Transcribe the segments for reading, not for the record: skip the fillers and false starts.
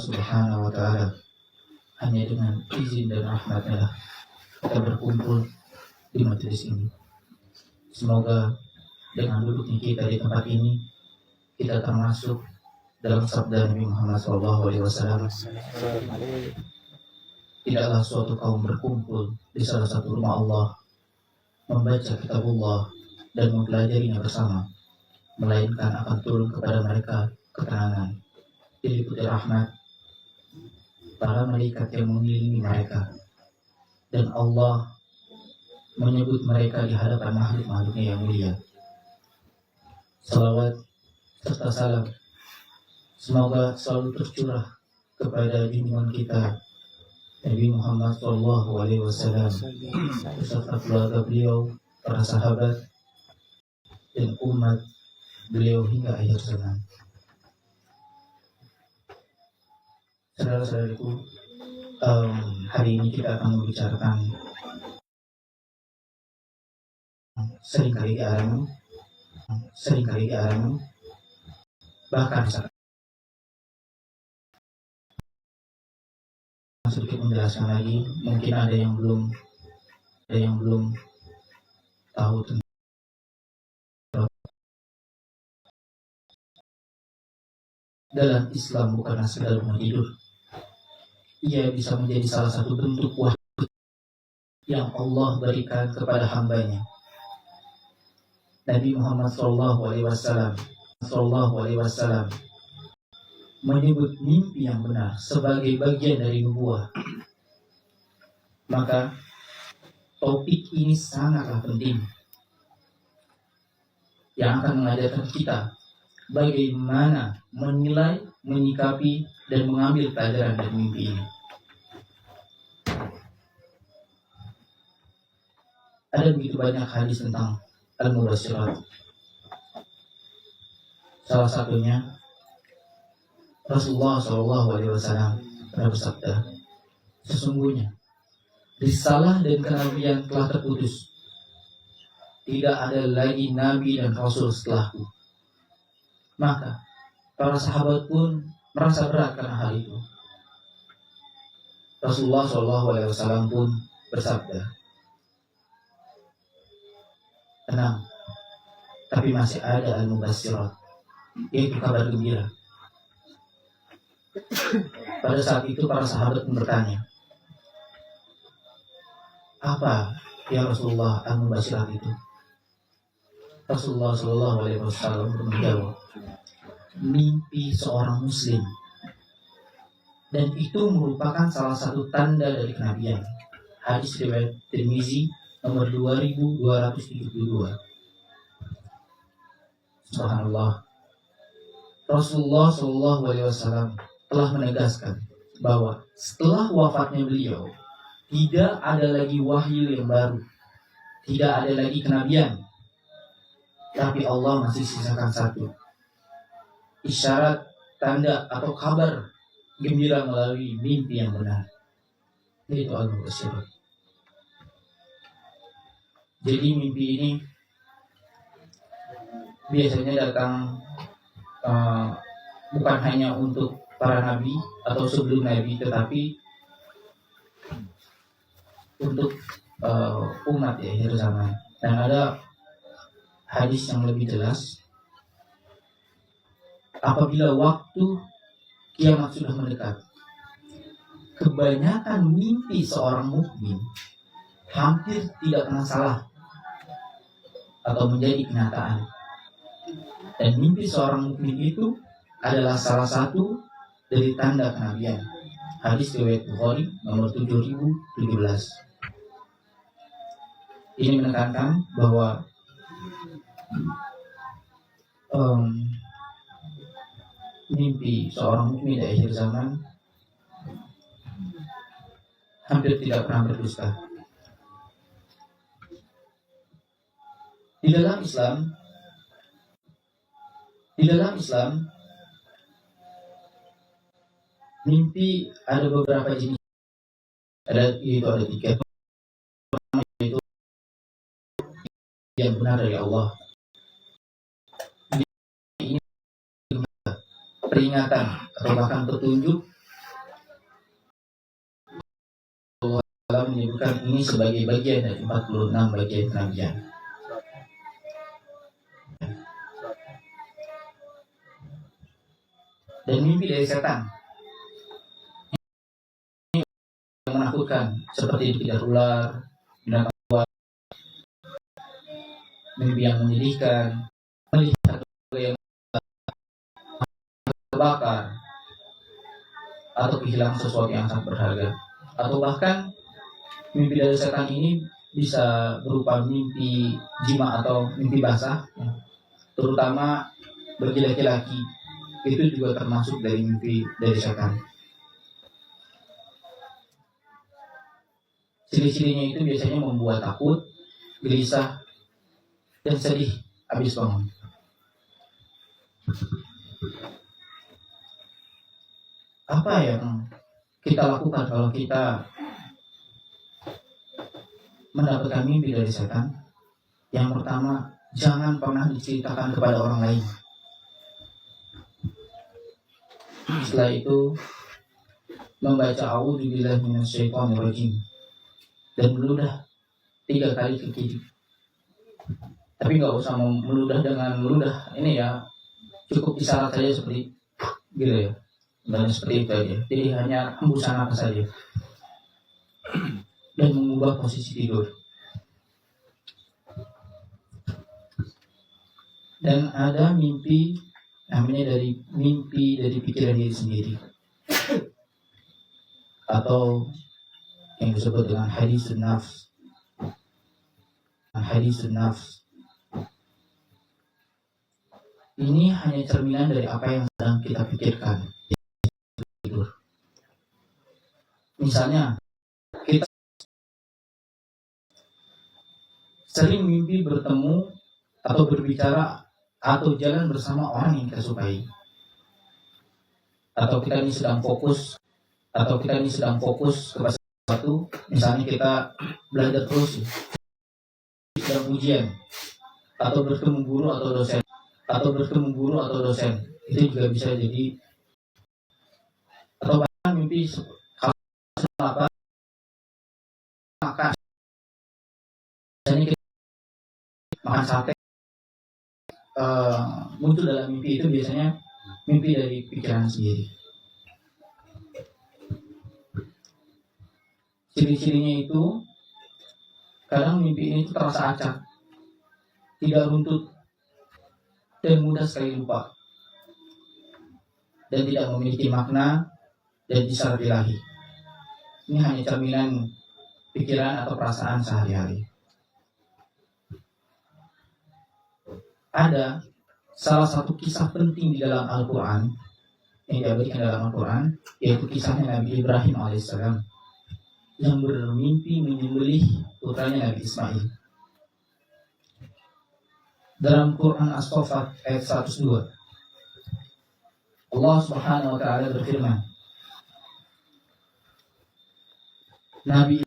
Subhanahu wa ta'ala. Hanya dengan izin dan rahmatnya kita berkumpul di majelis ini. Semoga dengan duduknya kita di tempat ini, kita termasuk dalam sabda Nabi Muhammad SAW. Tidaklah suatu kaum berkumpul di salah satu rumah Allah, membaca kitabullah dan mempelajarinya bersama, melainkan akan turun kepada mereka ketenangan, diliputi rahmat, para malaikat yang mengelilingi mereka, dan Allah menyebut mereka di hadapan makhluk-makhluknya yang mulia. Salawat serta salam semoga selalu tercurah kepada junjungan kita Nabi Muhammad SAW beserta keluarga beliau, para sahabat, dan umat beliau hingga akhir zaman. Saudara-saudariku, hari ini kita akan membicarakan seringkali dialami, bahkan sedikit menjelaskan lagi, mungkin ada yang belum tahu tentang dalam Islam bukanlah sekedar rumah tidur. Ia bisa menjadi salah satu bentuk wahyu yang Allah berikan kepada hambanya. Nabi Muhammad SAW menyebut mimpi yang benar sebagai bagian dari nubuah. Maka topik ini sangatlah penting, yang akan mengajarkan kita bagaimana menilai, menyikapi, dan mengambil pelajaran dari mimpi ini. Ada begitu banyak hadis tentang al-mubasyirat. Salah satunya Rasulullah SAW pernah bersabda, sesungguhnya risalah dan kenabian telah terputus. Tidak ada lagi nabi dan rasul setelahku. Maka para sahabat pun merasa berat karena hal itu. Rasulullah SAW pun bersabda, tenang, tapi masih ada al-mubasyirat, yaitu kabar gembira. Pada saat itu para sahabat pun bertanya, apa ya Rasulullah al-mubasyirat itu? Rasulullah SAW menjawab, mimpi seorang muslim, dan itu merupakan salah satu tanda dari kenabian. Hadis riwayat Tirmizi nomor 2272. Subhanallah. Rasulullah SAW telah menegaskan bahwa setelah wafatnya beliau tidak ada lagi wahyu yang baru, tidak ada lagi kenabian, tapi Allah masih sisakan satu, isyarat, tanda atau kabar gembira melalui mimpi yang benar, yaitu al-mubasyirat. Jadi mimpi ini biasanya datang bukan hanya untuk para nabi atau sebelum nabi, tetapi untuk umat ya akhir zaman. Dan ada hadis yang lebih jelas, apabila waktu kiamat sudah mendekat, kebanyakan mimpi seorang mukmin hampir tidak pernah salah atau menjadi kenyataan. Dan mimpi seorang mukmin itu adalah salah satu dari tanda kenabian. Hadis riwayat Bukhari nomor 7017. Ini menekankan bahwa mimpi seorang mukmin di akhir zaman hampir tidak pernah berdusta. Di dalam Islam, mimpi ada beberapa jenis. Ada tiga. Itu yang benar dari Allah. Ini peringatan atau bahkan petunjuk menyebutkan ini sebagai bagian dari 46 bagian kenabian. Dan mimpi dari setan yang menakutkan seperti dikejar ular, binatang buas, mimpi yang menyedihkan, melihat yang terbakar, atau kehilangan sesuatu yang sangat berharga. Atau bahkan mimpi dari setan ini bisa berupa mimpi jima atau mimpi basah, terutama bagi laki-laki. Itu juga termasuk dari mimpi dari setan. Ciri-cirinya itu biasanya membuat takut, gelisah, dan sedih habis bangun. Apa yang kita lakukan kalau kita mendapatkan mimpi dari setan? Yang pertama, jangan pernah diceritakan kepada orang lain. Setelah itu, membaca a'udzubillahi minasyaitonirrajim dan meludah 3 kali ke kiri. Tapi nggak usah meludah dengan meludah ini ya, cukup isyarat saja seperti gitu ya, dan seperti itu aja. Jadi hanya hembusan napas saja dan mengubah posisi tidur. Dan ada mimpi namanya dari mimpi dari pikiran diri sendiri, atau yang disebut dengan hadisun nafs. Hadisun nafs ini hanya cerminan dari apa yang sedang kita pikirkan tidur. Misalnya, kita sering mimpi bertemu atau berbicara atau jalan bersama orang yang kita sukai. Atau kita ini sedang fokus kepada sesuatu, misalnya kita belajar terus dalam ujian, atau bertemu guru atau dosen, itu juga bisa jadi. Atau bahkan mimpi kalau apa makan, misalnya kita makan sate, muncul dalam mimpi itu biasanya mimpi dari pikiran sendiri. Ciri-cirinya itu kadang mimpi ini terasa acak, tidak runtut, dan mudah sekali lupa, dan tidak memiliki makna dan isyarat ilahi. Ini hanya cerminan pikiran atau perasaan sehari-hari. Ada salah satu kisah penting di dalam Al-Quran yang diabadikan dalam Al-Quran, yaitu kisahnya Nabi Ibrahim alaihissalam yang bermimpi menyembelih putranya Nabi Ismail. Dalam Quran As-Saffat ayat 102, Allah Subhanahu wa taala berfirman, Nabi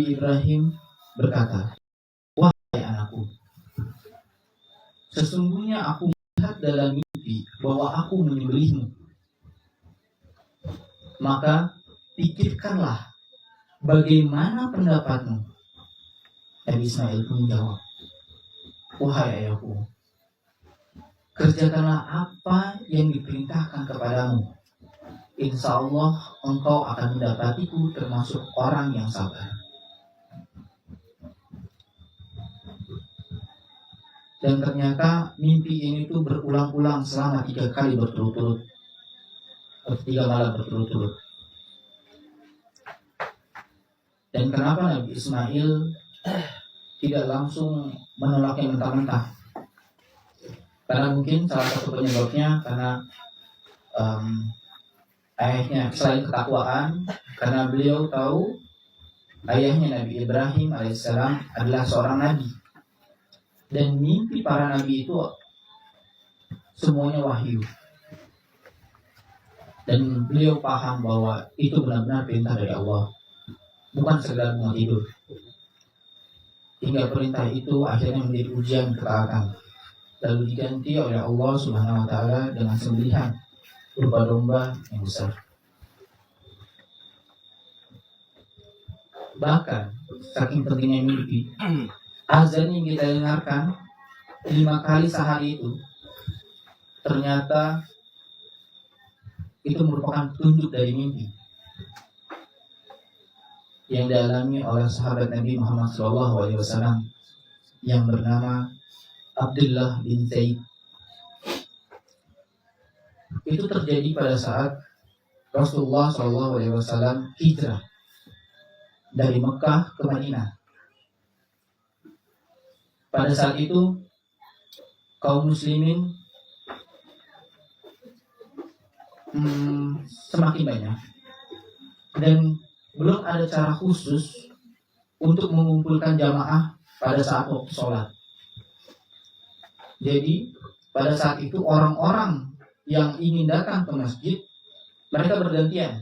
Ibrahim berkata, "Wahai anakku, sesungguhnya aku melihat dalam mimpi bahwa aku menyembelihmu. Maka pikirkanlah bagaimana pendapatmu." Nabi Ismail pun menjawab, "Wahai ayahku, kerjakanlah apa yang diperintahkan kepadamu. Insya Allah engkau akan mendapatiku termasuk orang yang sabar." Dan ternyata mimpi ini tuh berulang-ulang selama 3 kali berturut-turut, 3 malam berturut-turut. Dan kenapa Nabi Ismail tidak langsung menolaknya mentah-mentah? Karena mungkin salah satu penyebabnya karena ayahnya, selain ketakwaan, karena beliau tahu ayahnya Nabi Ibrahim alaihissalam adalah seorang nabi, dan mimpi para nabi itu semuanya wahyu, dan beliau paham bahwa itu benar-benar perintah dari Allah, bukan sekedar mau tidur. Hingga perintah itu akhirnya menjadi ujian ketaatan, lalu diganti oleh Allah Subhanahu wa taala dengan sembelihan berupa domba yang besar. Bahkan saking pentingnya mimpi, azan yang kita dengarkan 5 kali sehari itu ternyata itu merupakan petunjuk dari mimpi yang dialami oleh sahabat Nabi Muhammad SAW yang bernama Abdullah bin Zaid. Itu terjadi pada saat Rasulullah SAW hijrah dari Mekah ke Madinah. Pada saat itu kaum muslimin semakin banyak dan belum ada cara khusus untuk mengumpulkan jamaah pada saat waktu sholat. Jadi pada saat itu orang-orang yang ingin datang ke masjid, mereka bergantian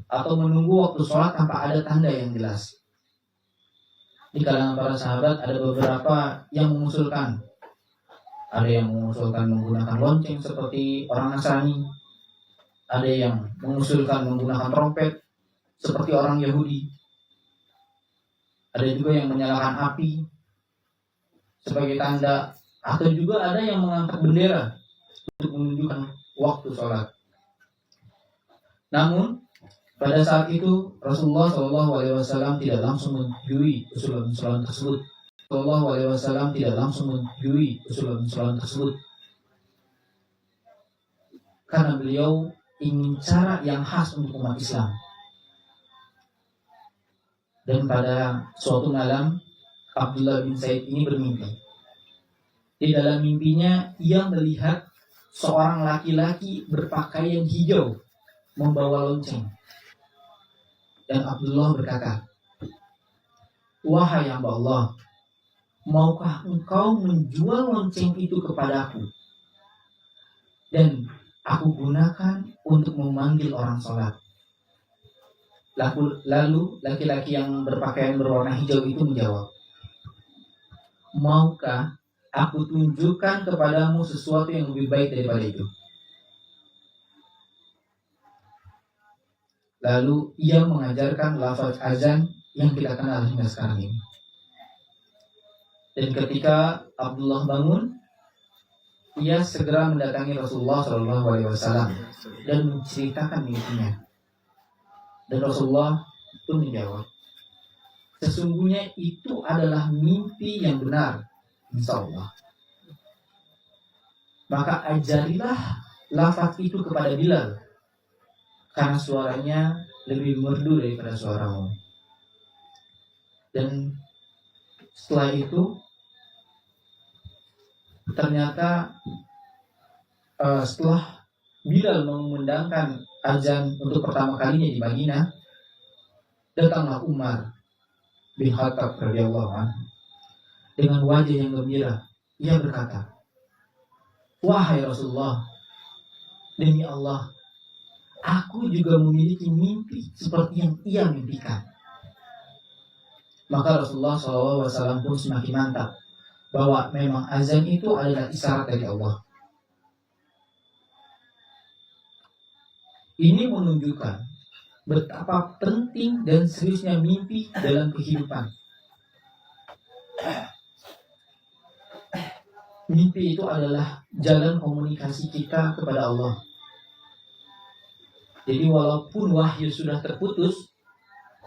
atau menunggu waktu sholat tanpa ada tanda yang jelas. Di kalangan para sahabat ada beberapa yang mengusulkan. Ada yang mengusulkan menggunakan lonceng seperti orang Nasrani. Ada yang mengusulkan menggunakan trompet seperti orang Yahudi. Ada juga yang menyalakan api sebagai tanda. Atau juga ada yang mengangkat bendera untuk menunjukkan waktu sholat. Namun pada saat itu Rasulullah SAW tidak langsung menyetujui usulan-usulan tersebut. Karena beliau ingin cara yang khas untuk umat Islam. Dan pada suatu malam Abdullah bin Zaid ini bermimpi. Di dalam mimpinya ia melihat seorang laki-laki berpakaian hijau membawa lonceng. Dan Abdullah berkata, "Wahai hamba Allah, maukah engkau menjual lonceng itu kepadaku? Dan aku gunakan untuk memanggil orang sholat." Lalu laki-laki yang berpakaian berwarna hijau itu menjawab, "Maukah aku tunjukkan kepadamu sesuatu yang lebih baik daripada itu?" Lalu ia mengajarkan lafaz azan yang kita kenal hingga sekarang ini. Dan ketika Abdullah bangun, ia segera mendatangi Rasulullah SAW dan menceritakan mimpinya. Dan Rasulullah pun menjawab, "Sesungguhnya itu adalah mimpi yang benar, insya Allah. Maka ajarilah lafaz itu kepada Bilal, karena suaranya lebih merdu daripada suaramu." Dan setelah itu ternyata setelah Bilal mengumandangkan azan untuk pertama kalinya di Madinah, datanglah Umar bin Khattab radhiyallahu anhu dengan wajah yang gembira. Ia berkata, "Wahai Rasulullah, demi Allah, aku juga memiliki mimpi seperti yang ia mimpikan." Maka Rasulullah SAW pun semakin mantap bahwa memang azan itu adalah isyarat dari Allah. Ini menunjukkan betapa penting dan seriusnya mimpi dalam kehidupan. Mimpi itu adalah jalan komunikasi kita kepada Allah. Jadi walaupun wahyu sudah terputus,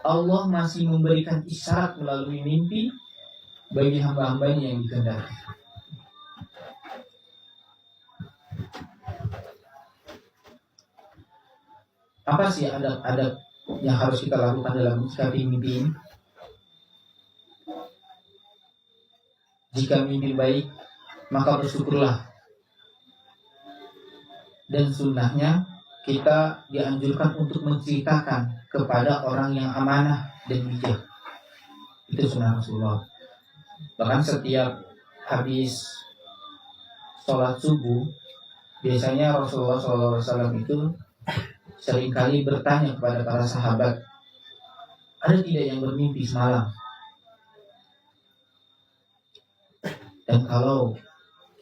Allah masih memberikan isyarat melalui mimpi bagi hamba-hambanya yang dikehendaki. Apa sih adab-adab yang harus kita lakukan dalam menyikapi mimpi ini? Jika mimpi baik, maka bersyukurlah. Dan sunnahnya kita dianjurkan untuk menceritakan kepada orang yang amanah dan bijak. Itu sunnah Rasulullah. Bahkan setiap habis sholat subuh, biasanya Rasulullah SAW itu seringkali bertanya kepada para sahabat, "Ada tidak yang bermimpi semalam?" Dan kalau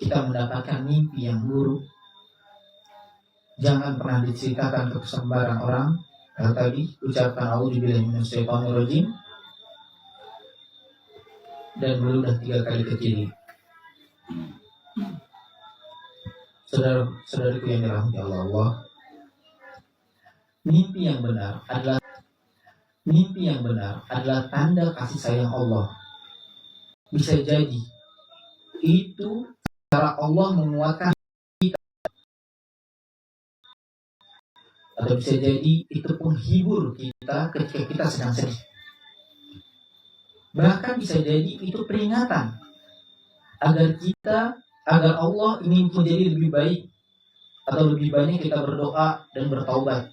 kita mendapatkan mimpi yang buruk, jangan pernah diceritakan ke sembarang orang, tadi ucapkan a'udzubillahi minasyaitonirrajim dan berulang 3 kali ke kiri. Saudara-saudariku yang dirahmati Allah, mimpi yang benar adalah tanda kasih sayang Allah. Bisa jadi itu cara Allah menguatkan kita, atau bisa jadi itu penghibur kita ketika kita sedang sedih. Bahkan bisa jadi itu peringatan agar Allah ingin menjadi lebih baik atau lebih banyak kita berdoa dan bertaubat.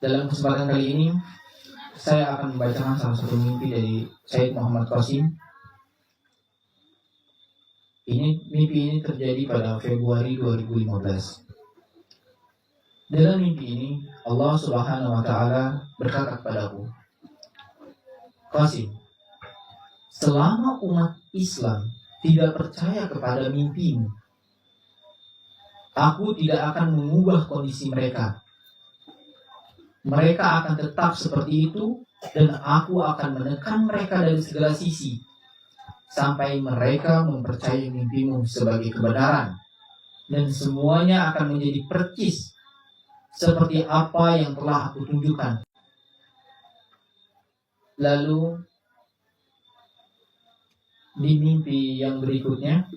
Dalam kesempatan kali ini saya akan membacakan salah satu mimpi dari Syed Muhammad Qasim. Mimpi ini terjadi pada Februari 2015. Dalam mimpi ini Allah Subhanahu wa taala berkata kepadaku, Qasim, selama umat Islam tidak percaya kepada mimpimu, aku tidak akan mengubah kondisi mereka. Mereka akan tetap seperti itu dan aku akan menekan mereka dari segala sisi sampai mereka mempercayai mimpimu sebagai kebenaran dan semuanya akan menjadi percis seperti apa yang telah aku tunjukkan. Lalu di mimpi yang berikutnya,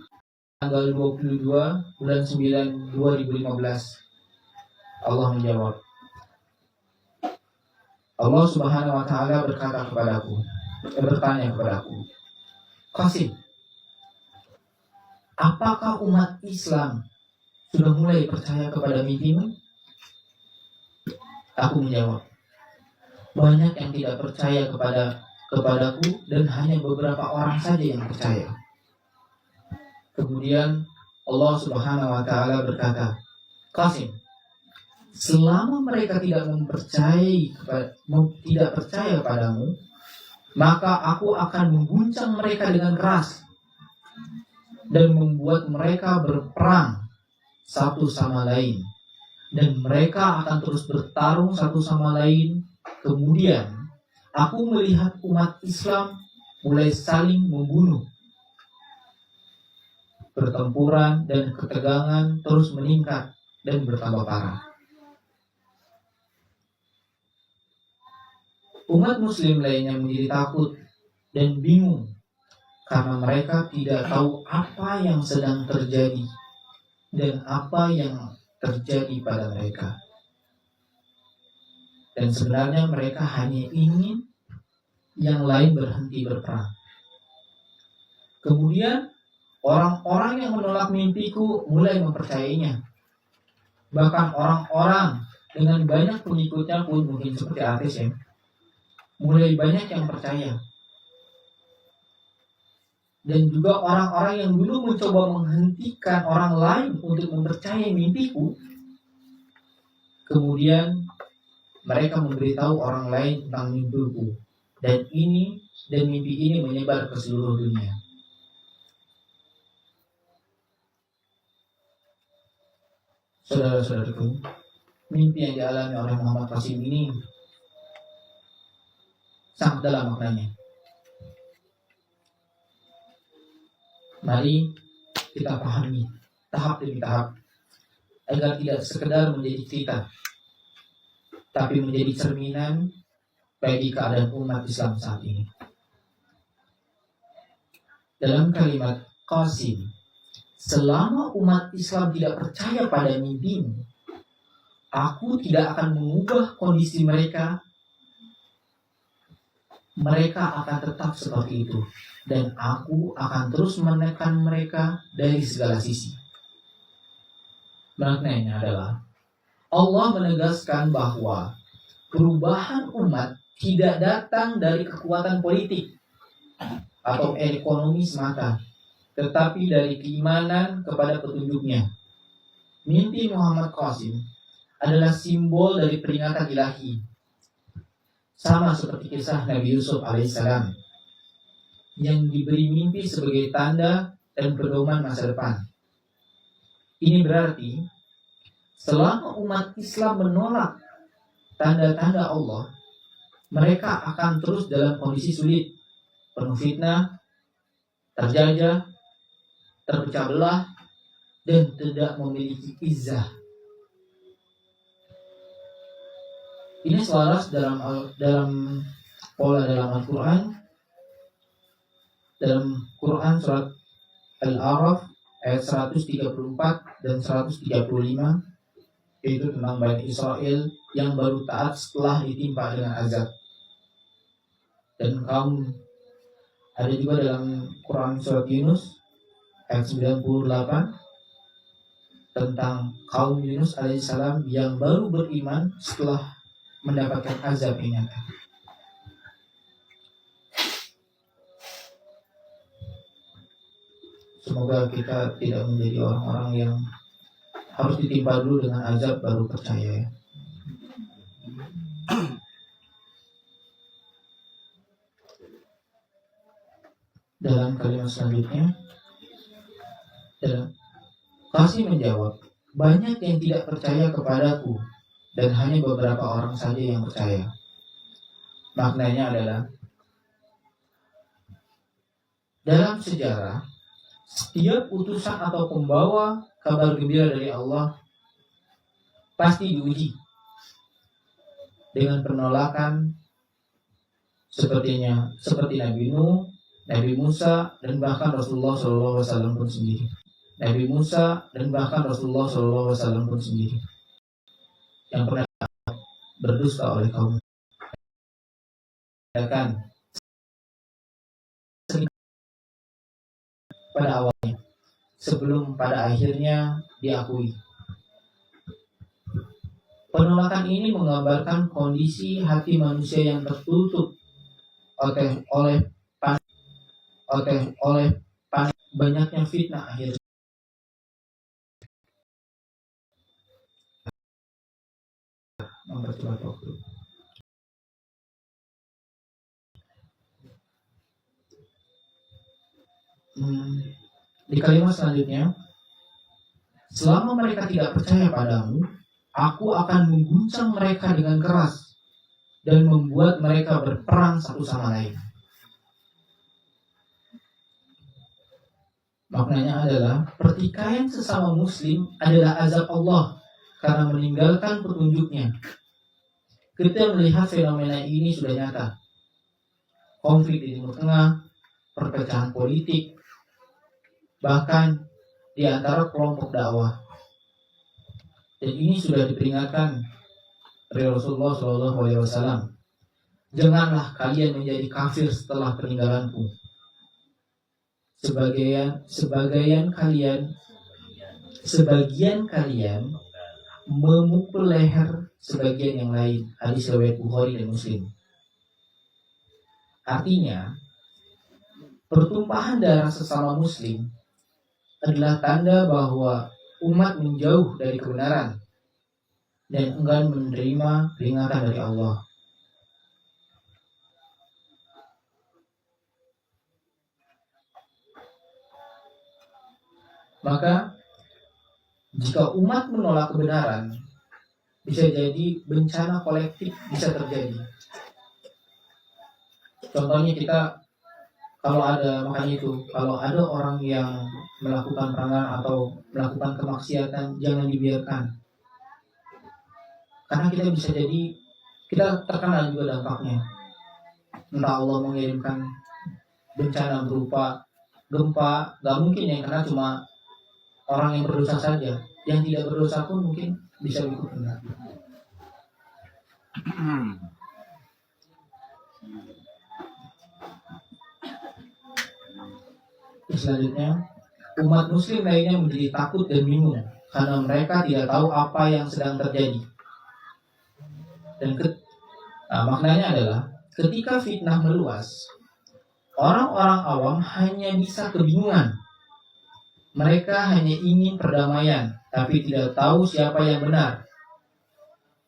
tanggal 22 bulan 9 2015, Allah menjawab. Allah Subhanahu wa taala bertanya kepadaku, Qasim, apakah umat Islam sudah mulai percaya kepada mimpimu? Aku menjawab, banyak yang tidak percaya kepadaku dan hanya beberapa orang saja yang percaya. Kemudian Allah Subhanahu wa taala berkata, Qasim, selama mereka tidak percaya padamu, maka aku akan mengguncang mereka dengan keras dan membuat mereka berperang satu sama lain, dan mereka akan terus bertarung satu sama lain. Kemudian aku melihat umat Islam mulai saling membunuh. Pertempuran dan ketegangan terus meningkat dan bertambah parah. Umat muslim lainnya menjadi takut dan bingung karena mereka tidak tahu apa yang sedang terjadi dan apa yang terjadi pada mereka. Dan sebenarnya mereka hanya ingin yang lain berhenti berperang. Kemudian orang-orang yang menolak mimpiku mulai mempercayainya. Bahkan orang-orang dengan banyak pengikutnya pun, mungkin seperti artis ya, mulai banyak yang percaya. Dan juga orang-orang yang dulu mencoba menghentikan orang lain untuk mempercayai mimpiku, kemudian mereka memberitahu orang lain tentang mimpiku. Dan mimpi ini menyebar ke seluruh dunia. Saudara-saudariku, mimpi yang dialami oleh Muhammad Qasim ini sangat dalam maknanya. Mari kita pahami tahap demi tahap agar tidak sekedar menjadi cerita, tapi menjadi cerminan bagi keadaan umat Islam saat ini. Dalam kalimat Qasim, selama umat Islam tidak percaya pada mimpimu, aku tidak akan mengubah kondisi mereka. Mereka akan tetap seperti itu, dan aku akan terus menekan mereka dari segala sisi. Maknanya adalah Allah menegaskan bahwa perubahan umat tidak datang dari kekuatan politik atau ekonomi semata, tetapi dari keimanan kepada petunjuknya. Mimpi Muhammad Qasim adalah simbol dari peringatan ilahi, sama seperti kisah Nabi Yusuf alaihissalam yang diberi mimpi sebagai tanda dan pedoman masa depan. Ini berarti selama umat Islam menolak tanda-tanda Allah, mereka akan terus dalam kondisi sulit, penuh fitnah, terjajah, terpecah belah, dan tidak memiliki izzah. Ini selaras dalam pola dalam Al-Quran, dalam Quran surat Al-A'raf ayat 134 dan 135, yaitu tentang Bani Israel yang baru taat setelah ditimpa dengan azab. Dan kaum, ada juga dalam Quran surat Yunus ayat 98 tentang kaum Yunus alaihissalam yang baru beriman setelah mendapatkan azab yang nyata. Semoga kita tidak menjadi orang-orang yang harus ditimpa dulu dengan azab baru percaya. Dalam kalimat selanjutnya, Qasim menjawab, banyak yang tidak percaya kepadaku dan hanya beberapa orang saja yang percaya. Maknanya adalah, dalam sejarah, setiap utusan atau pembawa kabar gembira dari Allah pasti diuji dengan penolakan seperti Nabi Nuh, Nabi Musa, dan bahkan Rasulullah SAW pun sendiri. Nabi Musa dan bahkan Rasulullah SAW pun sendiri yang pernah berdusta oleh kaum. Pada awalnya, sebelum pada akhirnya diakui. Penolakan ini menggambarkan kondisi hati manusia yang tertutup oleh banyaknya fitnah akhirnya. Mempercepat waktu. Di kalimat selanjutnya, selama mereka tidak percaya padamu, aku akan mengguncang mereka dengan keras dan membuat mereka berperang satu sama lain. Maknanya adalah, pertikaian sesama muslim adalah azab Allah karena meninggalkan petunjuknya. Kita melihat fenomena ini sudah nyata. Konflik di Timur Tengah, perpecahan politik, bahkan di antara kelompok dakwah. Dan ini sudah diperingatkan oleh Rasulullah SAW. Janganlah kalian menjadi kafir setelah peninggalanku. Sebagian kalian memukul leher sebagian yang lain. Hadis riwayat Bukhari dan Muslim. Artinya, pertumpahan darah sesama muslim adalah tanda bahwa umat menjauh dari kebenaran dan enggan menerima peringatan dari Allah. Maka jika umat menolak kebenaran, bisa jadi bencana kolektif bisa terjadi. Contohnya kalau ada orang yang melakukan pelanggaran atau melakukan kemaksiatan, jangan dibiarkan. Karena kita terkena juga dampaknya. Entah Allah mengirimkan bencana berupa gempa, gak mungkin yang kena cuma orang yang berdosa saja. Yang tidak berdosa pun mungkin bisa ikut kena. Selanjutnya, umat muslim lainnya menjadi takut dan bingung karena mereka tidak tahu apa yang sedang terjadi. Dan maknanya adalah, ketika fitnah meluas, orang-orang awam hanya bisa kebingungan. Mereka hanya ingin perdamaian, tapi tidak tahu siapa yang benar.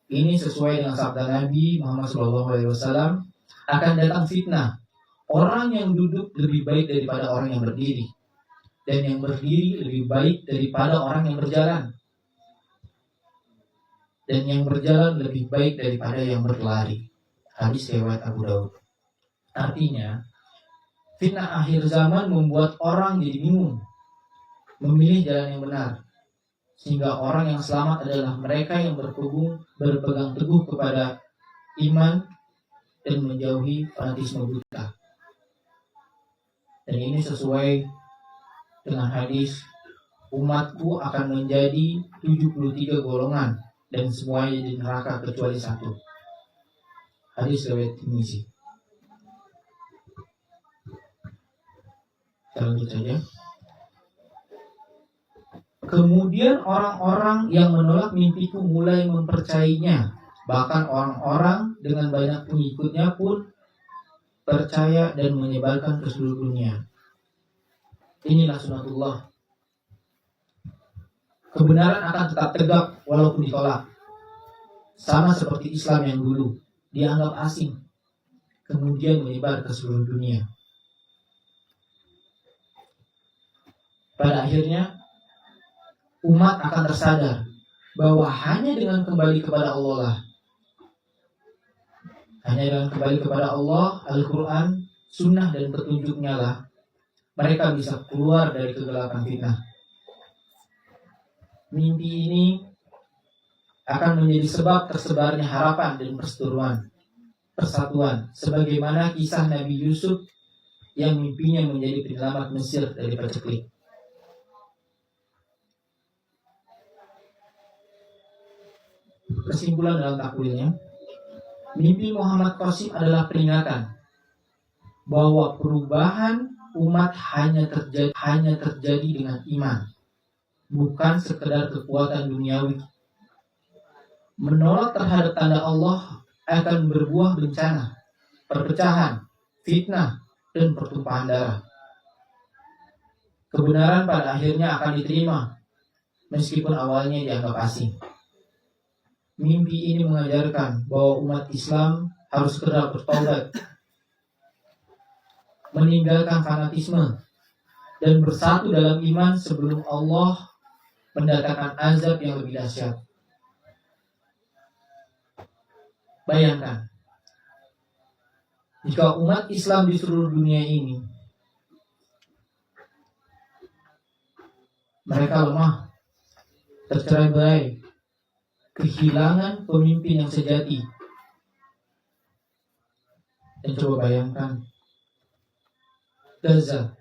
Ini sesuai dengan sabda Nabi Muhammad SAW, akan datang fitnah. Orang yang duduk lebih baik daripada orang yang berdiri, dan yang berdiri lebih baik daripada orang yang berjalan. dan yang berjalan lebih baik daripada yang berlari. Hadis riwayat Abu Daud. Artinya, fitnah akhir zaman membuat orang jadi bingung memilih jalan yang benar, sehingga orang yang selamat adalah mereka yang berpegang teguh kepada iman dan menjauhi fanatisme buta. Dan ini sesuai dengan hadis, umatku akan menjadi 73 golongan dan semuanya di neraka kecuali satu. Hadis riwayat Tirmizi. Kita lanjut saja. Kemudian orang-orang yang menolak mimpiku mulai mempercayainya. Bahkan orang-orang dengan banyak pengikutnya pun percaya dan menyebarkan ke seluruh dunia. Inilah sunatullah. Kebenaran akan tetap tegak walaupun ditolak. Sama seperti Islam yang dulu dianggap asing, kemudian menyebar ke seluruh dunia. Pada akhirnya umat akan tersadar bahwa hanya dengan kembali kepada Allah lah, hanya dengan kembali kepada Allah, Al-Quran, Sunnah dan petunjuknya lah, mereka bisa keluar dari kegelapan fitnah. Mimpi ini akan menjadi sebab tersebarnya harapan dan persatuan, sebagaimana kisah Nabi Yusuf yang mimpinya menjadi penyelamat Mesir dari paceklik. Kesimpulan dalam takwilnya, mimpi Muhammad Qasim adalah peringatan bahwa perubahan umat hanya terjadi dengan iman, bukan sekedar kekuatan duniawi. Menolak terhadap tanda Allah akan berbuah bencana, perpecahan, fitnah, dan pertumpahan darah. Kebenaran pada akhirnya akan diterima, meskipun awalnya dianggap asing. Mimpi ini mengajarkan bahwa umat Islam harus segera bertobat, meninggalkan fanatisme, dan bersatu dalam iman sebelum Allah mendatangkan azab yang lebih dahsyat. Bayangkan, jika umat Islam di seluruh dunia ini mereka lemah, tercerai-berai, kehilangan pemimpin yang sejati. Dan coba bayangkan Gaza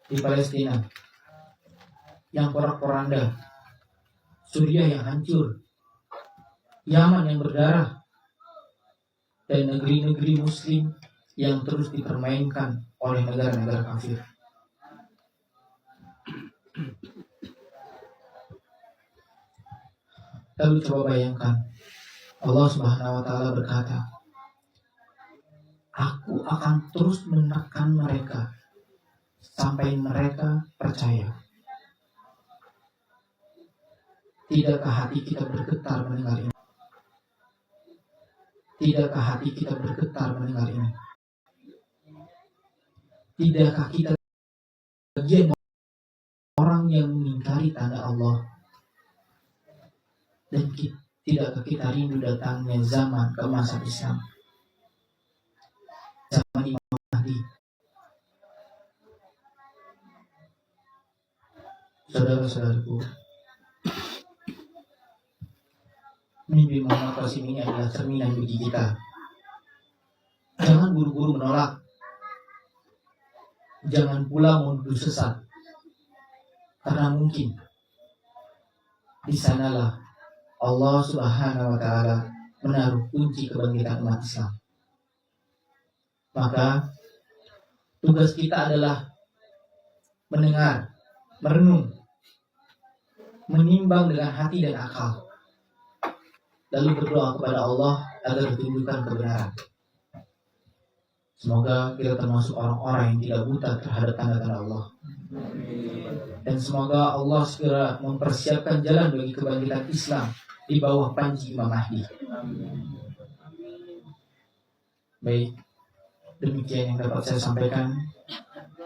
di Palestina yang porak-poranda, Suriah yang hancur, Yaman yang berdarah, dan negeri-negeri Muslim yang terus dipermainkan oleh negara-negara kafir. Lalu coba bayangkan, Allah Subhanahu wa Ta'ala berkata, Aku akan terus menekan mereka sampai mereka percaya. Tidakkah hati kita bergetar mendengar ini? Tidakkah hati kita bergetar mendengar ini? Tidakkah kita bagian orang yang mengingkari tanda Allah? Dan tidakkah kita rindu datangnya zaman keemasan Islam, zaman Imam Mahdi? Saudara-saudaraku, mimpi Muhammad Qasim ini adalah cerminan bagi kita. Jangan buru-buru menolak, jangan pula menuduh sesat, karena mungkin di sanalah Allah Subhanahu wa Ta'ala menaruh kunci kebangkitan umat Islam. Maka tugas kita adalah mendengar, merenung, menimbang dengan hati dan akal, lalu berdoa kepada Allah agar ditunjukkan kebenaran. Semoga kita termasuk orang-orang yang tidak buta terhadap tanda-tanda Allah. Dan semoga Allah segera mempersiapkan jalan bagi kebangkitan Islam di bawah panji Imam Mahdi. Baik, demikian yang dapat saya sampaikan.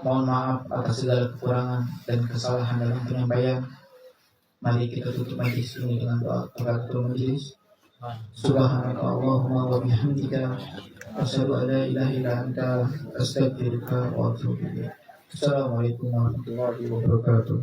Mohon maaf atas segala kekurangan dan kesalahan dalam penyampaian. Mari kita tutup majlis ini dengan doa kafaratul majlis. Subhanaka Allahumma wa bihamdika asyhadu an la ilaha illa anta astaghfiruka wa atubu ilaik. Assalamualaikum warahmatullahi wabarakatuh.